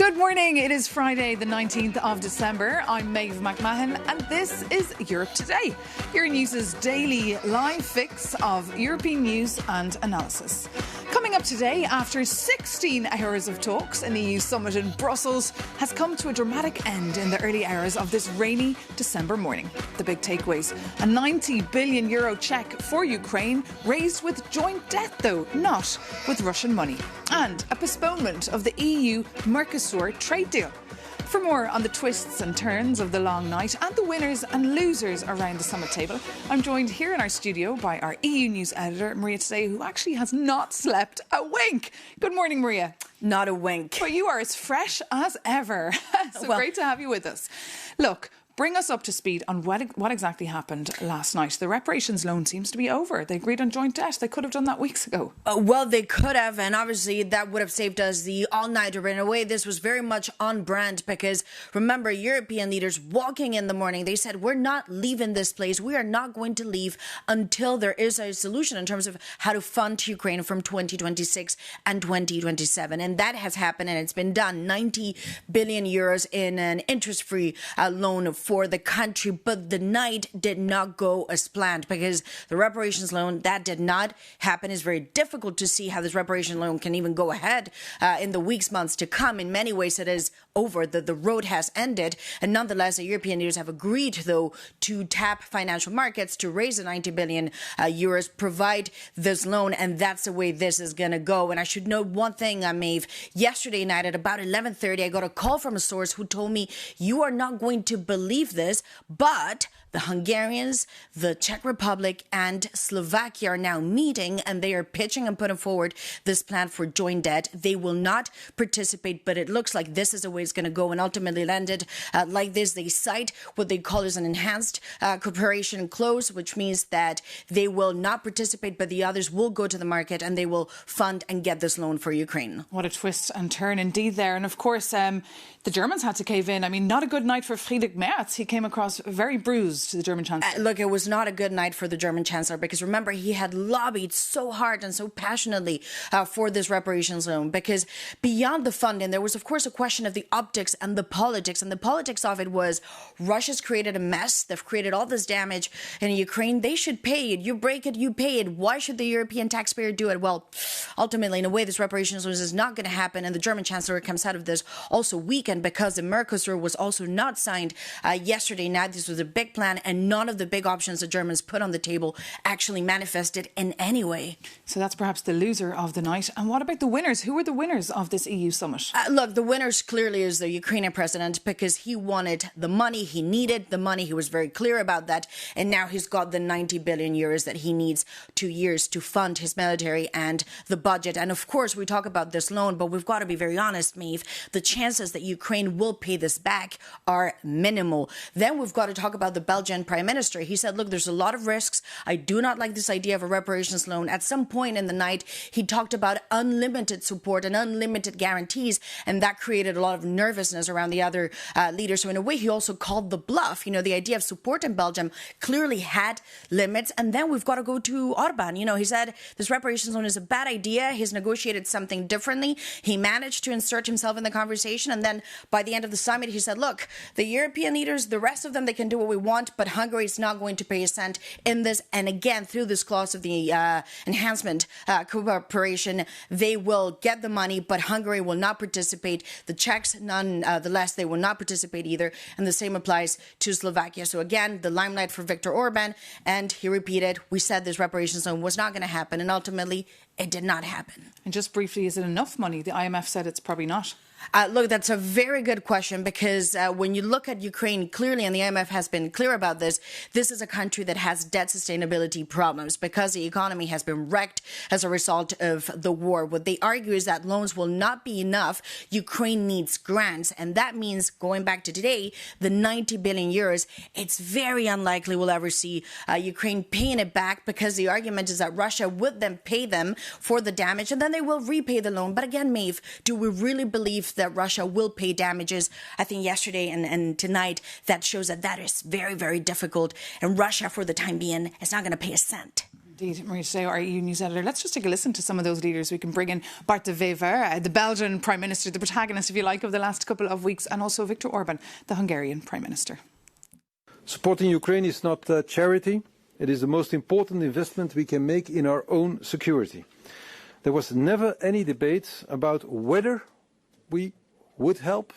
Good morning. It is Friday, the 19th of December. I'm Méabh Mc Mahon, and this is Europe Today, Euronews' daily live fix of European news and analysis. Coming up today, after 16 hours of talks, an EU summit in Brussels has come to a dramatic end in the early hours of this rainy December morning. The big takeaways: a €90 billion cheque for Ukraine, raised with joint debt though, not with Russian money, and a postponement of the EU-Mercosur trade deal. For more on the twists and turns of the long night and the winners and losers around the summit table, I'm joined here in our studio by our EU News editor, Maria Tadeo, who actually has not slept a wink. Good morning, Maria. Not a wink. But you are as fresh as ever. So great to have you with us. Look, bring us up to speed on what exactly happened last night. The reparations loan seems to be over. They agreed on joint debt. They could have done that weeks ago. Well, they could have, and obviously that would have saved us the all-nighter. But in a way, this was very much on brand because, remember, European leaders walking in the morning, they said, we're not leaving this place. We are not going to leave until there is a solution in terms of how to fund Ukraine from 2026 and 2027. And that has happened, and it's been done. 90 billion euros in an interest-free loan for the country, but the night did not go as planned because the reparations loan, that did not happen. It's very difficult to see how this reparation loan can even go ahead in the weeks, months to come. In many ways, it is over. The road has ended. And nonetheless, the European leaders have agreed, though, to tap financial markets to raise the 90 billion euros, provide this loan, and that's the way this is going to go. And I should note one thing, Maeve. Yesterday night at about 11:30, I got a call from a source who told me, you are not going to believe this, but the Hungarians, the Czech Republic, and Slovakia are now meeting, and they are pitching and putting forward this plan for joint debt. They will not participate, but it looks like this is the way it's going to go, and ultimately landed like this. They cite what they call as an enhanced cooperation clause, which means that they will not participate, but the others will go to the market and they will fund and get this loan for Ukraine. What a twist and turn indeed there. And of course, the Germans had to cave in. I mean, not a good night for Friedrich Merz. He came across very bruised to the German Chancellor. Look, it was not a good night for the German Chancellor because, remember, he had lobbied so hard and so passionately for this reparations loan because beyond the funding, there was, of course, a question of the optics and the politics. And the politics of it was Russia's created a mess. They've created all this damage in Ukraine. They should pay it. You break it, you pay it. Why should the European taxpayer do it? Well, ultimately, in a way, this reparations loan is not going to happen. And the German Chancellor comes out of this also weakened because the Mercosur was also not signed yesterday night. This was a big plan, and none of the big options the Germans put on the table actually manifested in any way. So that's perhaps the loser of the night. And what about the winners? Who were the winners of this EU summit? Look, the winners clearly is the Ukrainian president because he wanted the money. He needed the money. He was very clear about that. And now he's got the 90 billion euros that he needs 2 years to fund his military and the budget. And of course, we talk about this loan, but we've got to be very honest, Maeve. The chances that Ukraine will pay this back are minimal. Then we've got to talk about the Belgian Prime Minister. He said, look, there's a lot of risks. I do not like this idea of a reparations loan. At some point in the night, he talked about unlimited support and unlimited guarantees, and that created a lot of nervousness around the other leaders. So in a way, he also called the bluff. You know, the idea of support in Belgium clearly had limits. And then we've got to go to Orban. You know, he said this reparations loan is a bad idea. He's negotiated something differently. He managed to insert himself in the conversation. And then by the end of the summit, he said, look, the European leaders, the rest of them, they can do what we want, but Hungary is not going to pay a cent in this. And again, through this clause of the enhancement cooperation, they will get the money, but Hungary will not participate. The Czechs, nonetheless, they will not participate either. And the same applies to Slovakia. So again, the limelight for Viktor Orban. And he repeated, we said this reparations loan was not going to happen. And ultimately, it did not happen. And just briefly, is it enough money? The IMF said it's probably not. Look, that's a very good question because when you look at Ukraine clearly, and the IMF has been clear about this, this is a country that has debt sustainability problems because the economy has been wrecked as a result of the war. What they argue is that loans will not be enough. Ukraine needs grants. And that means, going back to today, the 90 billion euros, it's very unlikely we'll ever see Ukraine paying it back because the argument is that Russia would then pay them for the damage and then they will repay the loan. But again, Maeve, do we really believe that Russia will pay damages? I think yesterday and tonight, that shows that that is very, very difficult. And Russia, for the time being, is not going to pay a cent. Indeed, Maria Tadeo, our EU News editor. Let's just take a listen to some of those leaders. We can bring in Bart de Wever, the Belgian Prime Minister, the protagonist, if you like, of the last couple of weeks, and also Viktor Orban, the Hungarian Prime Minister. Supporting Ukraine is not charity. It is the most important investment we can make in our own security. There was never any debate about whether we would help.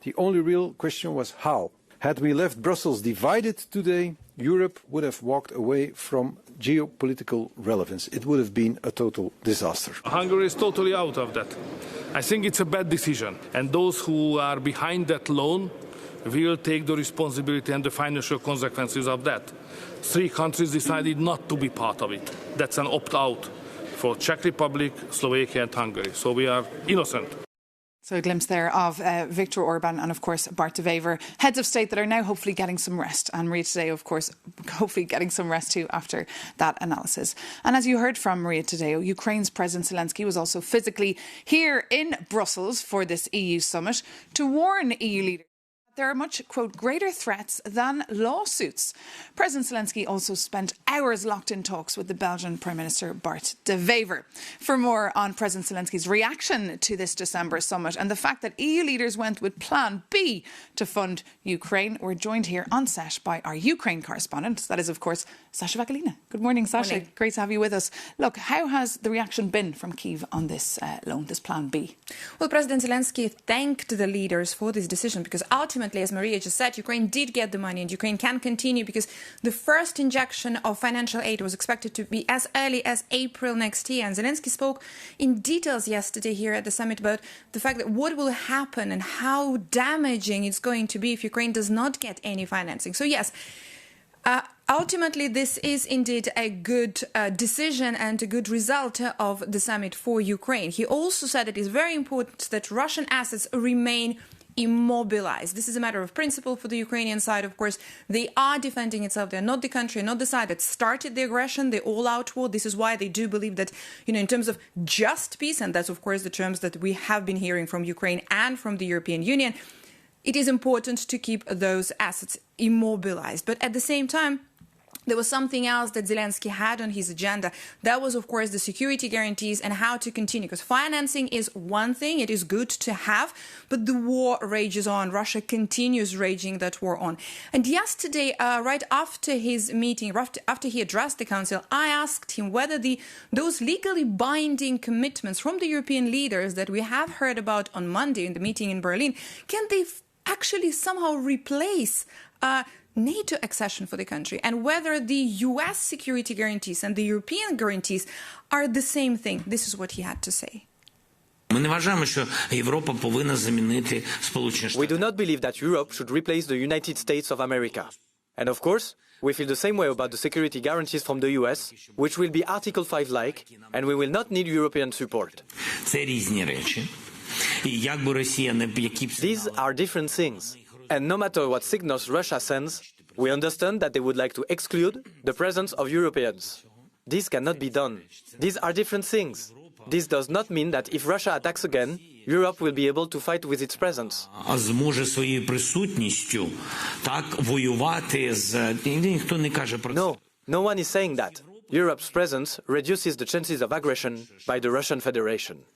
The only real question was how. Had we left Brussels divided today, Europe would have walked away from geopolitical relevance. It would have been a total disaster. Hungary is totally out of that. I think it's a bad decision. And those who are behind that loan will take the responsibility and the financial consequences of that. 3 countries decided not to be part of it. That's an opt-out for Czech Republic, Slovakia and Hungary. So we are innocent. So a glimpse there of Viktor Orban and, of course, Bart de Wever, heads of state that are now hopefully getting some rest. And Maria Tadeo, of course, hopefully getting some rest too after that analysis. And as you heard from Maria Tadeo, Ukraine's President Zelensky was also physically here in Brussels for this EU summit to warn EU leaders there are much, quote, greater threats than lawsuits. President Zelensky also spent hours locked in talks with the Belgian Prime Minister Bart de Wever. For more on President Zelensky's reaction to this December summit and the fact that EU leaders went with Plan B to fund Ukraine, we're joined here on set by our Ukraine correspondent. That is, of course, Sasha Vakalina. Good morning, Sasha. Morning. Great to have you with us. Look, how has the reaction been from Kyiv on this loan, this Plan B? Well, President Zelensky thanked the leaders for this decision because ultimately, as Maria just said, Ukraine did get the money and Ukraine can continue because the first injection of financial aid was expected to be as early as April next year. And Zelensky spoke in details yesterday here at the summit about the fact that what will happen and how damaging it's going to be if Ukraine does not get any financing. So yes, ultimately, this is indeed a good decision and a good result of the summit for Ukraine. He also said it is very important that Russian assets remain immobilized. This is a matter of principle for the Ukrainian side. Of course, they are defending itself. They're not the country, not the side that started the aggression, the all-out war. This is why they do believe that, in terms of just peace, and that's, of course, the terms that we have been hearing from Ukraine and from the European Union, it is important to keep those assets immobilized. But at the same time, there was something else that Zelensky had on his agenda. That was, of course, the security guarantees and how to continue. Because financing is one thing, it is good to have, but the war rages on. Russia continues raging that war on. And yesterday, right after his meeting, after he addressed the Council, I asked him whether those legally binding commitments from the European leaders that we have heard about on Monday in the meeting in Berlin, can they actually somehow replace NATO accession for the country, and whether the US security guarantees and the European guarantees are the same thing. This is what he had to say. We do not believe that Europe should replace the United States of America. And of course, we feel the same way about the security guarantees from the US, which will be Article 5-like, and we will not need European support. These are different things. And no matter what signals Russia sends, we understand that they would like to exclude the presence of Europeans. This cannot be done. These are different things. This does not mean that if Russia attacks again, Europe will be able to fight with its presence. No, no one is saying that. Europe's presence reduces the chances of aggression by the Russian Federation.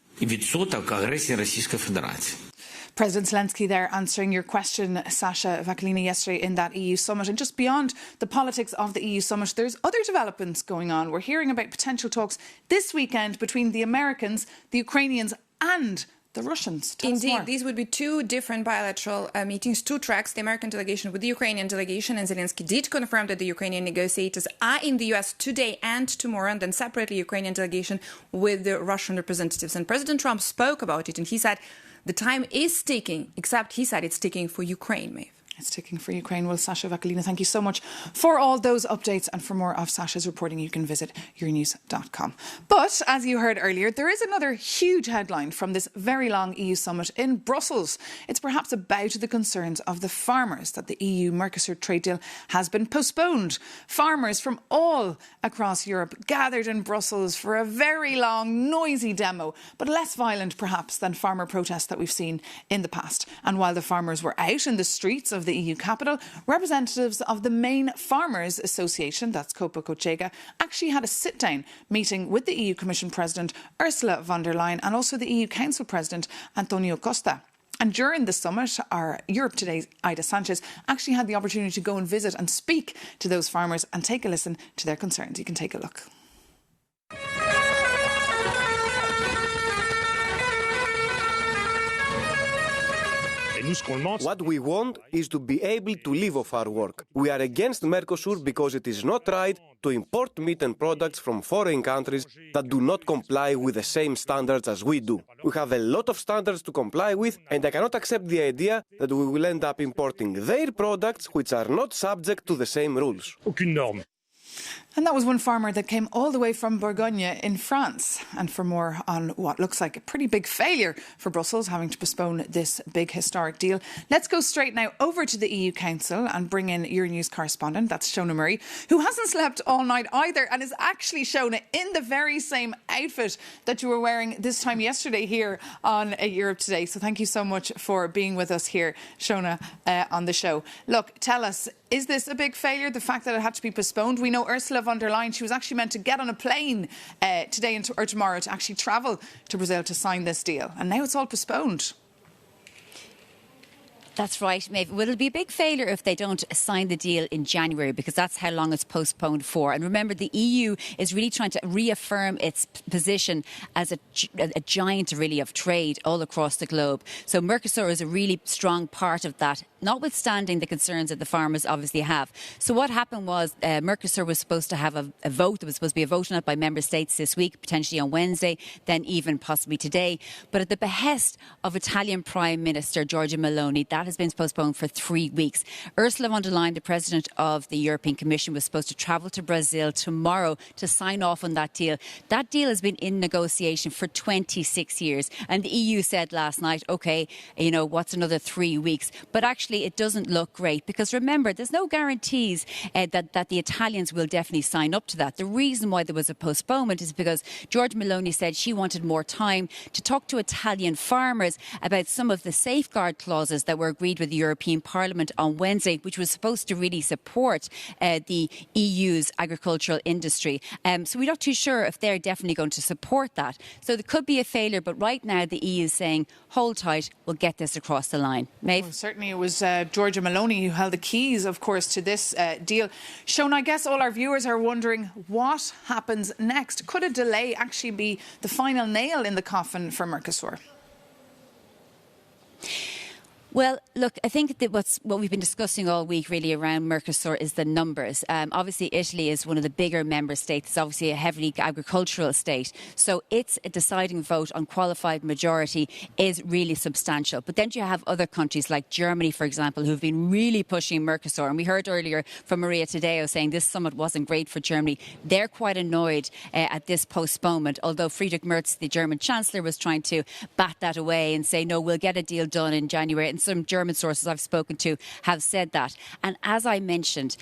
President Zelensky there answering your question, Sasha Vakalina, yesterday in that EU summit. And just beyond the politics of the EU summit, there's other developments going on. We're hearing about potential talks this weekend between the Americans, the Ukrainians and the Russians. Indeed, these would be 2 different bilateral meetings, 2 tracks, the American delegation with the Ukrainian delegation, and Zelensky did confirm that the Ukrainian negotiators are in the US today and tomorrow, and then separately Ukrainian delegation with the Russian representatives. And President Trump spoke about it, and he said the time is ticking, except he said it's ticking for Ukraine, Maeve. It's ticking for Ukraine. Well, Sasha Vakalina, thank you so much for all those updates. And for more of Sasha's reporting, you can visit Euronews.com. But as you heard earlier, there is another huge headline from this very long EU summit in Brussels. It's perhaps about the concerns of the farmers that the EU-Mercosur trade deal has been postponed. Farmers from all across Europe gathered in Brussels for a very long, noisy demo, but less violent perhaps than farmer protests that we've seen in the past. And while the farmers were out in the streets of the the EU capital, representatives of the main farmers association, that's Copa Cochega, actually had a sit-down meeting with the EU Commission President Ursula von der Leyen and also the EU Council President Antonio Costa. And during the summit, our Europe Today's Ida Sanchez actually had the opportunity to go and visit and speak to those farmers and take a listen to their concerns. You can take a look. What we want is to be able to live off our work. We are against Mercosur because it is not right to import meat and products from foreign countries that do not comply with the same standards as we do. We have a lot of standards to comply with, and I cannot accept the idea that we will end up importing their products which are not subject to the same rules. Aucune norme. And that was one farmer that came all the way from Bourgogne in France. And for more on what looks like a pretty big failure for Brussels having to postpone this big historic deal, let's go straight now over to the EU Council and bring in Euronews correspondent, that's Shona Murray, who hasn't slept all night either and is actually, Shona, in the very same outfit that you were wearing this time yesterday here on Europe Today. So thank you so much for being with us here, Shona, on the show. Look, tell us, is this a big failure, the fact that it had to be postponed? We know Ursula von der Leyen, she was actually meant to get on a plane today or tomorrow to actually travel to Brazil to sign this deal. And now it's all postponed. That's right, Maeve. Well, it'll be a big failure if they don't sign the deal in January, because that's how long it's postponed for. And remember, the EU is really trying to reaffirm its position as a giant, really, of trade all across the globe. So Mercosur is a really strong part of that, notwithstanding the concerns that the farmers obviously have. So what happened was Mercosur was supposed to have a vote. There was supposed to be a vote on it by member states this week, potentially on Wednesday, then even possibly today. But at the behest of Italian Prime Minister Giorgia Meloni, that has been postponed for 3 weeks. Ursula von der Leyen, the President of the European Commission, was supposed to travel to Brazil tomorrow to sign off on that deal. That deal has been in negotiation for 26 years. And the EU said last night, OK, what's another 3 weeks? But actually, it doesn't look great, because remember, there's no guarantees that the Italians will definitely sign up to that. The reason why there was a postponement is because Giorgia Meloni said she wanted more time to talk to Italian farmers about some of the safeguard clauses that were agreed with the European Parliament on Wednesday, which was supposed to really support the EU's agricultural industry. So we're not too sure if they're definitely going to support that. So there could be a failure, but right now the EU is saying, hold tight, we'll get this across the line. Maeve? Well, certainly it was Giorgia Meloni who held the keys, of course, to this deal. Shona, I guess all our viewers are wondering what happens next. Could a delay actually be the final nail in the coffin for Mercosur? Well, look, I think that what we've been discussing all week really around Mercosur is the numbers. Obviously, Italy is one of the bigger member states. It's obviously a heavily agricultural state. So its deciding vote on qualified majority is really substantial. But then you have other countries like Germany, for example, who've been really pushing Mercosur. And we heard earlier from Maria Tadeo saying this summit wasn't great for Germany. They're quite annoyed at this postponement, although Friedrich Merz, the German Chancellor, was trying to bat that away and say, no, we'll get a deal done in January. And some German sources I've spoken to have said that. And as I mentioned,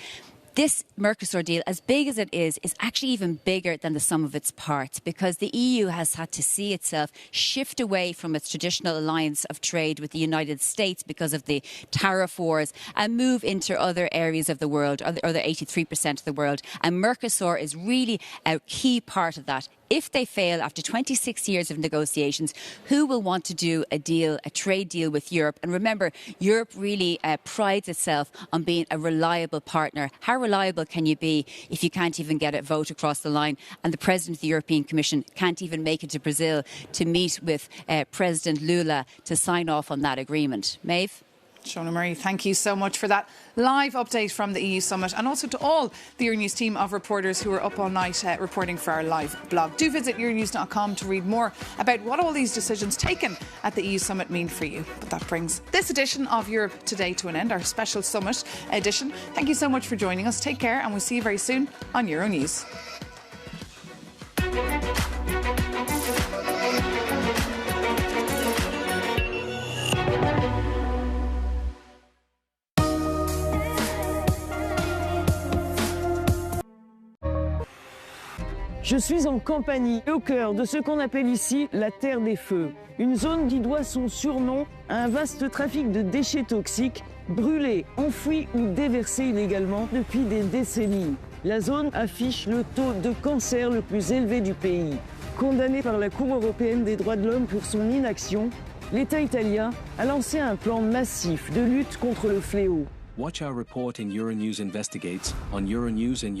this Mercosur deal, as big as it is actually even bigger than the sum of its parts, because the EU has had to see itself shift away from its traditional alliance of trade with the United States because of the tariff wars and move into other areas of the world, other 83% of the world. And Mercosur is really a key part of that. If they fail after 26 years of negotiations, who will want to do a deal, a trade deal with Europe? And remember, Europe really prides itself on being a reliable partner. How reliable can you be if you can't even get a vote across the line? And the President of the European Commission can't even make it to Brazil to meet with President Lula to sign off on that agreement. Maeve? Shona Murray, thank you so much for that live update from the EU summit, and also to all the Euronews team of reporters who were up all night reporting for our live blog. Do visit euronews.com to read more about what all these decisions taken at the EU summit mean for you. But that brings this edition of Europe Today to an end, our special summit edition. Thank you so much for joining us. Take care, and we'll see you very soon on Euronews. Je suis en Campanie, au cœur de ce qu'on appelle ici la Terre des Feux. Une zone qui doit son surnom à un vaste trafic de déchets toxiques, brûlés, enfouis ou déversés illégalement depuis des décennies. La zone affiche le taux de cancer le plus élevé du pays. Condamné par la Cour européenne des droits de l'homme pour son inaction, l'État italien a lancé un plan massif de lutte contre le fléau. Watch our report in Euronews Investigates on Euronews and